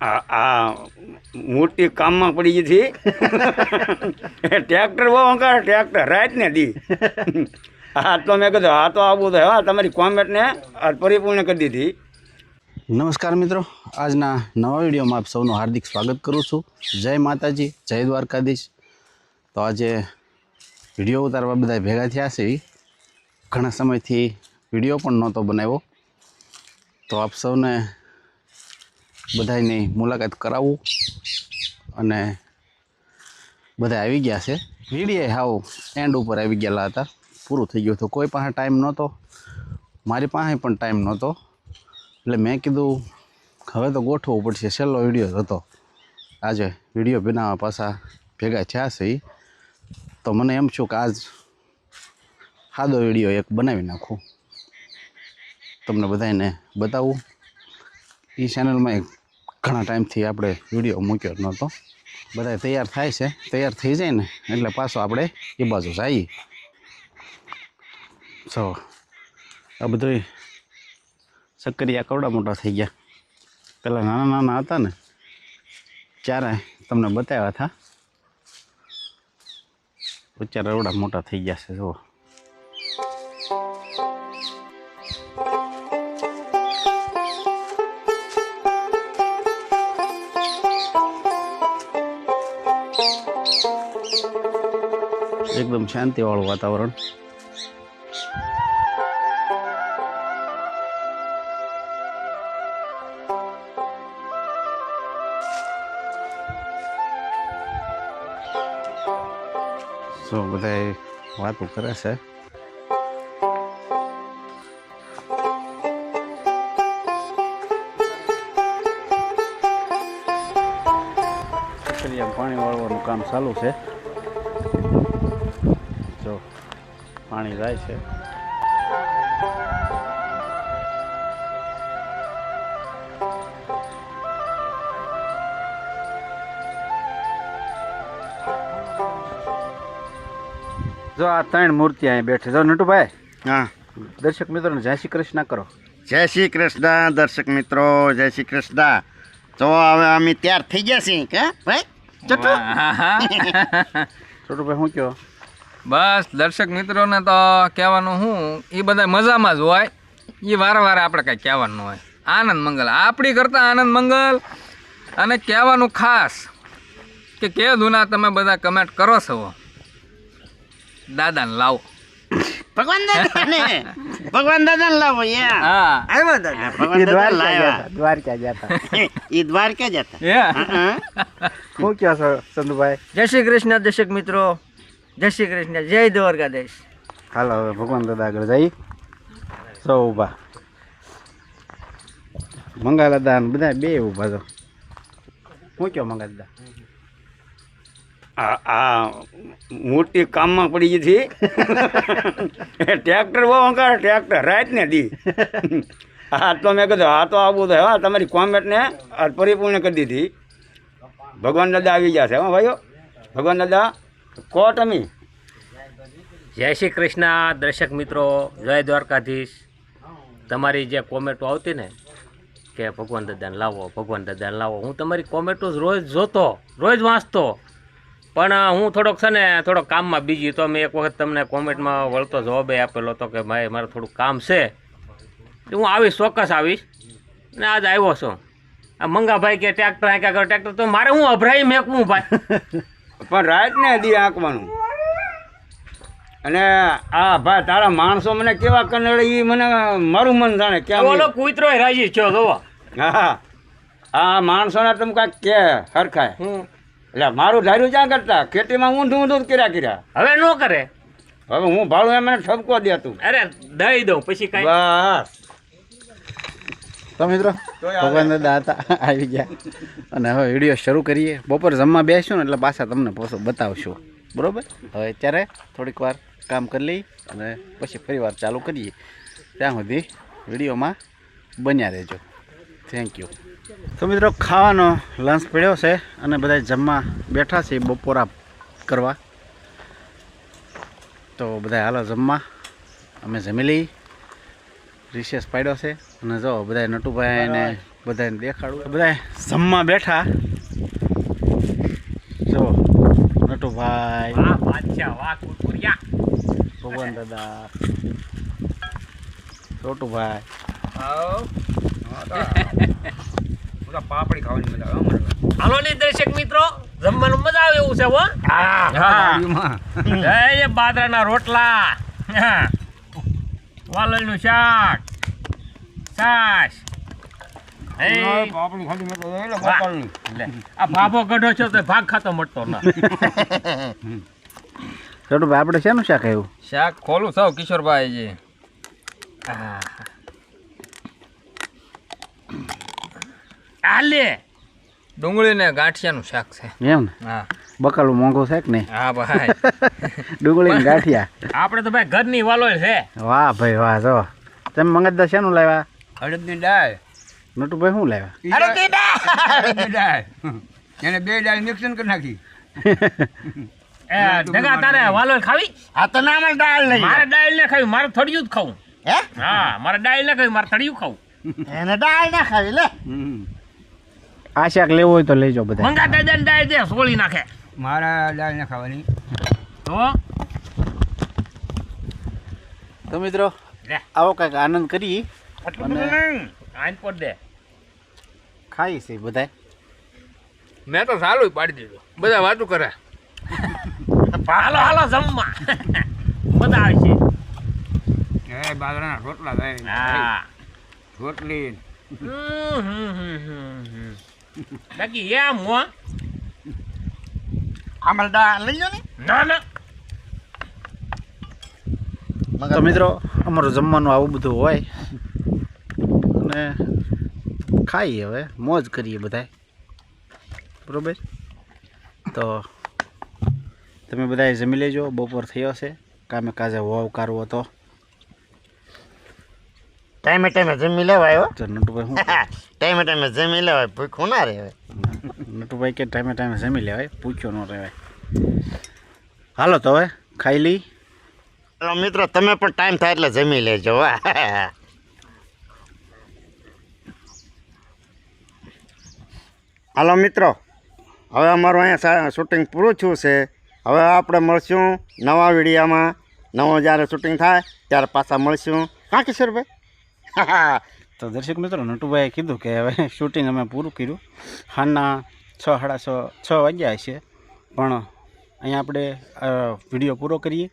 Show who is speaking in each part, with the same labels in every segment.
Speaker 1: આ મોટી કામમાં પડી ગઈ હતી ટ્રેક્ટર બહુ અંકાર ટ્રેક્ટર રાત ને દી હા તો મેં કીધું હા તો આવું તો હા તમારી કોમેન્ટને પરિપૂર્ણ કરી દીધી.
Speaker 2: નમસ્કાર મિત્રો, આજના નવા વિડીયોમાં આપ સૌનું હાર્દિક સ્વાગત કરું છું. જય માતાજી, જય દ્વારકાધીશ. તો આજે વિડીયો ઉતારવા બધા ભેગા થયા છે. ઘણા સમયથી વિડીયો પણ નહોતો બનાવ્યો, તો આપ સૌને બધાની મુલાકાત કરાવું અને બધા આવી ગયા છે. વિડીયો હાવ એન્ડ ઉપર આવી ગયેલા હતા, પૂરું થઈ ગયું હતું. કોઈ પાસે ટાઈમ નહોતો, મારી પાસે પણ ટાઈમ નહોતો, એટલે મેં કીધું હવે તો ગોઠવવું પડશે. છેલ્લો વિડીયો હતો, આજે વિડીયો બનાવવા પાછા ભેગા થયા છે. તો મને એમ છું કે આજ સાદો વિડીયો એક બનાવી નાખું, તમને બધાને બતાવું. એ ચેનલમાં ઘણા ટાઈમથી આપણે વિડીયો મૂક્યો નહોતો. બધા તૈયાર થાય છે, તૈયાર થઈ જાય ને એટલે પાછો આપણે એ બાજુ જઈએ. તો આ બધું સક્કરિયા કવડા મોટા થઈ ગયા. પહેલાં નાના નાના હતા ને ત્યારે તમને બતાવ્યા હતા, અત્યારે એવડા મોટા થઈ ગયા છે. જુઓ, એકદમ શાંતિવાળું વાતાવરણ. તો બધા વાતો કરે છે. પાણી વાળવાનું કામ ચાલુ છે. જો પાણી જાય છે. જો આ ત્રણ મૂર્તિ અહીં બેઠી. જો નટુભાઈ,
Speaker 1: હા,
Speaker 2: દર્શક મિત્રોને જય શ્રી કૃષ્ણ કરો.
Speaker 1: જય શ્રી કૃષ્ણ દર્શક મિત્રો, જય શ્રી કૃષ્ણ. તો હવે અમે તૈયાર થઈ ગયા છીએ કે ભાઈ
Speaker 2: છોટુભાઈ શું કહો?
Speaker 3: બસ દર્શક મિત્રોને તો કહેવાનું હું, એ બધા મજામાં જ હોય. એ વારે વારે આપણે કાંઈ કહેવાનું હોય. આનંદ મંગલ, આપણી કરતાં આનંદ મંગલ. અને કહેવાનું ખાસ કે દુના તમે બધા કમેન્ટ કરો છો, દાદાને લાવો.
Speaker 1: ભગવાન દાદા લાવો.
Speaker 3: હા,
Speaker 1: આવ્યો દાદા, ભગવાન દાદા લાવ્યા.
Speaker 2: દ્વારકા જતા.
Speaker 1: એ દ્વારકા જતા.
Speaker 2: શું કહો છો ચંદુભાઈ?
Speaker 4: જય શ્રી કૃષ્ણ દર્શક મિત્રો, જય શ્રી કૃષ્ણ, જય દ્વારકાધીશ.
Speaker 2: હાલો હવે ભગવાન દાદા આગળ જઈ. સૌ ઊભા, મંગા દાદા બધા બે ઊભા. તો શું કહો મંગા દાદા?
Speaker 1: આ મોટી કામમાં પડી ગઈ હતી ટ્રેક્ટર બહુ અંકાર ટ્રેક્ટર રાત ને દી હા તો મેં કીધું હા તો આવું તો હા તમારી કોમેન્ટને પરિપૂર્ણ કરી દીધી. ભગવાન દાદા આવી ગયા છે. હા ભાઈઓ, ભગવાન દાદા કહો તમે.
Speaker 4: જય શ્રી કૃષ્ણ દર્શક મિત્રો, જય દ્વારકાધીશ. તમારી જે કોમેન્ટો આવતી ને કે ભગવાન દાદાને લાવો, ભગવાન દાદાને લાવો, હું તમારી કોમેન્ટો રોજ જોતો, રોજ વાંચતો. પણ હું થોડોક છે ને થોડોક કામમાં બીજી, તો મેં એક વખત તમને કોમેન્ટમાં વળતો જવાબ આપેલો હતો કે ભાઈ મારે થોડુંક કામ છે, હું આવીશ, ચોક્કસ આવીશ. ને આજ આવ્યો છું. આ મંગાભાઈ કે ટ્રેક્ટર આંક્યા કરો, ટ્રેક્ટર તો મારે હું અભરાઈ મેકવું ભાઈ.
Speaker 1: પણ રાત ને દી આંકવાનું. અને આ ભાઈ તારા માણસો મને કેવા કનડે એ મને મારું મન જાણે કેમ.
Speaker 4: ઓલો કૂતરો રાજી છો જોવો.
Speaker 1: હા, આ માણસોને તમે કાંઈક કે હરખાય. એટલે મારું ધાર્યું ક્યાં કરતા, ખેતીમાં ઊંધું ઊંધું કર્યા.
Speaker 4: હવે ન કરે,
Speaker 1: હવે હું ભાડું એમ મને ઠપકો દેતું.
Speaker 4: અરે દઈ દઉં પછી કઈ.
Speaker 1: બસ
Speaker 2: તો મિત્રો ભગવાન દાદા હતા, આવી ગયા. અને હવે વિડીયો શરૂ કરીએ. બપોર જમવા બેસ્યું ને એટલે પાછા તમને પાછું બતાવશું, બરાબર? હવે અત્યારે થોડીક વાર કામ કરી લઈ અને પછી ફરી વાર ચાલુ કરીએ. ત્યાં સુધી વિડીયોમાં બન્યા રહેજો. Thank you. તો મિત્રો ખાવાનો લંચ પડ્યો છે અને બધા જમવા બેઠા છે બપોરા કરવા. તો બધા હાલો જમવા, અમે જમી લઈ. રિસેસ પાડ્યો છે અને જો બધા નટુભાઈ ને બધાને દેખાડું. બધા જમવા બેઠા. જો નટુભાઈ,
Speaker 4: વાહ બાદશાહ, વાહ કુરકુરિયા.
Speaker 2: ભગવાન દાદા, છોટુભાઈ.
Speaker 1: પાપડી ખાવાની મજા આવે અમારે.
Speaker 4: હાલો ને દર્શક મિત્રો, જમવાનું મજા આવે એવું છે હો. જય બાજરાના રોટલા, વાલોળનું શાક, છાશ.
Speaker 1: પાપડી ખાધી મેં તો એટલે ગોપાલની.
Speaker 4: લે, આ ભાભો ગઢો છો તો ભાગ ખાતો મળતો ના.
Speaker 2: છોટુભાઈ આપણે શેનું શાક આવ્યું?
Speaker 3: શાક ખોલું સૌ કિશોરભાઈ જી.
Speaker 4: આલે
Speaker 3: ડુંગળી ને ગાંઠિયાનું શાક છે.
Speaker 2: એમ ને?
Speaker 3: હા
Speaker 2: બકાલું મોંઘું છે કે નહીં?
Speaker 3: હા ભાઈ.
Speaker 2: ડુંગળી ને ગાંઠિયા.
Speaker 4: આપણે તો ભાઈ ઘરની વાલોળ છે.
Speaker 2: વાહ ભાઈ વાહ. જો તમે મંગતદા શેનું લાવ્યા?
Speaker 1: અડદની દાળ.
Speaker 2: નટુભાઈ શું લાવ્યા?
Speaker 1: અડદની દાળ. એને બે દાળ મિક્સન કરી નાખી.
Speaker 4: એ ડગા તારે વાલોળ ખાવી?
Speaker 2: આ તો ના દાળ
Speaker 4: મારે દાળ ને ખાવી, મારે થળિયું જ ખાવું.
Speaker 2: હે?
Speaker 4: હા, મારે દાળ ને ખાવી, મારે થળિયું ખાવું.
Speaker 2: એને દાળ ના ખાવી લે. આ શાક લેવું હોય તો લેજો બધા.
Speaker 4: મંગા દાદા દાળ દે, સોળી નાખે.
Speaker 1: મારા દાળ ને ખાવાની.
Speaker 4: તો
Speaker 2: તો મિત્રો
Speaker 4: લે,
Speaker 2: આવો કંઈક આનંદ કરી
Speaker 4: આટલું બધું નહીં. આઈન પોટ દે.
Speaker 2: ખાઈ છે બધા.
Speaker 3: મેં તો સારું પાડી દીધું, બધા વાતું કરે.
Speaker 4: હાલો હાલો જમવા. મજા આવશે.
Speaker 1: એ બાજરાના રોટલા ભાઈ.
Speaker 4: હા.
Speaker 1: રોટલી.
Speaker 4: બાકી એમ હો.
Speaker 2: આમલ દાળ લઈ લો ને.
Speaker 4: ના ના.
Speaker 2: તો મિત્રો અમારું જમવાનું આવું બધું હોય અને ખાઈએ હવે મોજ કરીએ બધાય. બરોબર. તો તમે બધાએ જમી લેજો. બપોર થયો છે, કામે કાજે વાવ કારવો તો
Speaker 5: ટાઈમે ટાઈમે જમી લેવાય હો.
Speaker 2: તો નટુભાઈ શું
Speaker 5: ટાઈમે ટાઈમે જમી લેવાય, ભૂખ્યું ના રહેવાય.
Speaker 2: નટુભાઈ કે ટાઈમે ટાઈમે જમી લેવાય, પૂછ્યો ન રહેવાય. હાલો તો હવે ખાઈ લઈ.
Speaker 5: ચાલો મિત્રો, તમે પણ ટાઈમ થાય એટલે જમી લેજો. વાહ. હાલો મિત્રો, હવે અમારું અહીંયા શૂટિંગ પૂરું થયું છે. હવે આપણે મળશું નવા વિડીયોમાં. નવો જ્યારે શૂટિંગ થાય ત્યારે પાછા મળશું. હા કિશોરભાઈ?
Speaker 2: તો દર્શક મિત્રો, નટુભાઈએ કીધું કે હવે શૂટિંગ અમે પૂરું કર્યું. સાંજના 6:30 વાગ્યા હશે, પણ અહીંયા આપણે વિડીયો પૂરો કરીએ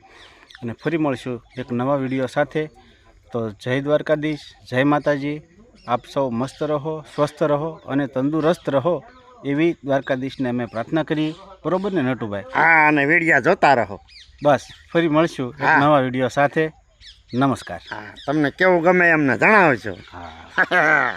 Speaker 2: અને ફરી મળશું એક નવા વિડીયો સાથે. તો જય દ્વારકાધીશ, જય માતાજી. આપ સૌ મસ્ત રહો, સ્વસ્થ રહો અને તંદુરસ્ત રહો એવી દ્વારકાધીશને અમે પ્રાર્થના કરીએ. બરોબર ને નટુભાઈ?
Speaker 5: હા, અને વિડીયા જોતા રહો.
Speaker 2: બસ ફરી મળશું એક
Speaker 5: હા.
Speaker 2: નવા વિડીયો સાથે. નમસ્કાર.
Speaker 5: હા, તમને કેવું ગમે એમને જણાવજો.
Speaker 2: હા.
Speaker 5: હા.